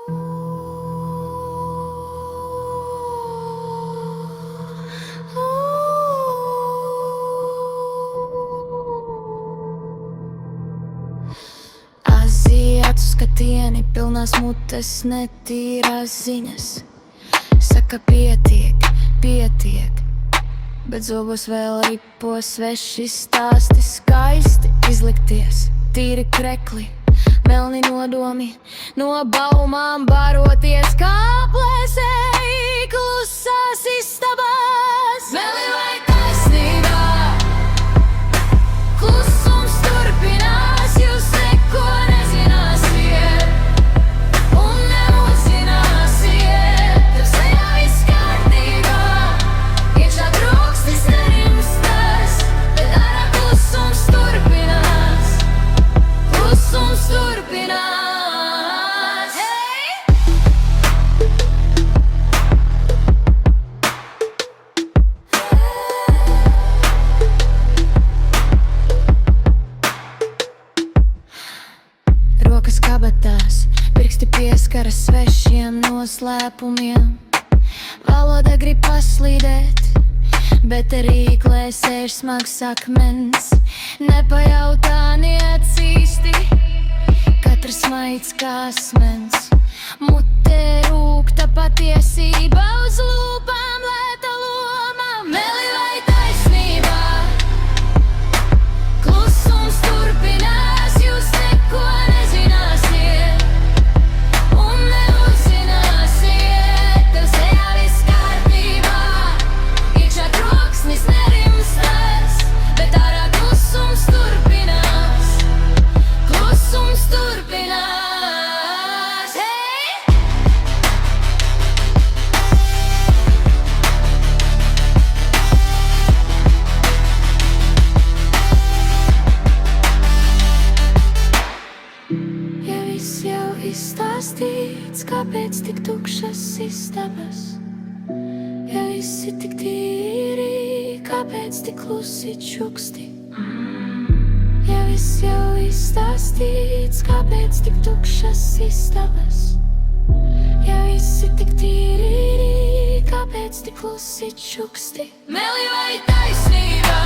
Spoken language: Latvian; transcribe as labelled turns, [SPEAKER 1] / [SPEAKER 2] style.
[SPEAKER 1] Aziātu skatieni, pilnās mutes, netīrās ziņas. Saka pietiek, pietiek, bet zobos vēl ripo sveši stāsti. Skaisti izlikties, tīri krekli, melni nodomi, no baumām baroties kā plēsēji klusās istabās. Meli vai taisnībā, klusums turpinās, jūs neko nezināsiet un neuzzināsiet. Tev sejā viss kārtībā, iekšā troksnis nerimstas, bet ārā klusums turpinās, klusums turpinās. Rokas kabatās, pirksti pieskaras svešiem noslēpumiem. Valoda grib paslīdēt, bet rīklē sēž smags akmens. Nepajautā niecīsti, katrs maids kā asmens. Mutē rūkta patiesība, uz lūpām lēta loma. Meli vai taisnībā, klusums turpinās, jūs neko nezināsiet un neuzzināsiet. Tev sejā viss kārtībā, iekšā troksnis nerimstas, bet ārā klusums turpinās, klusums turpinās. Ja viss jau izstāstīts, kāpēc tik tukšas istabas? Ja visi tik tīri, kāpēc tik klusi čuksti? Ja viss jau izstāstīts, kāpēc tik tukšas istabas? Ja visi tik tīri, kāpēc tik klusi čuksti? Meli vai taisnībā,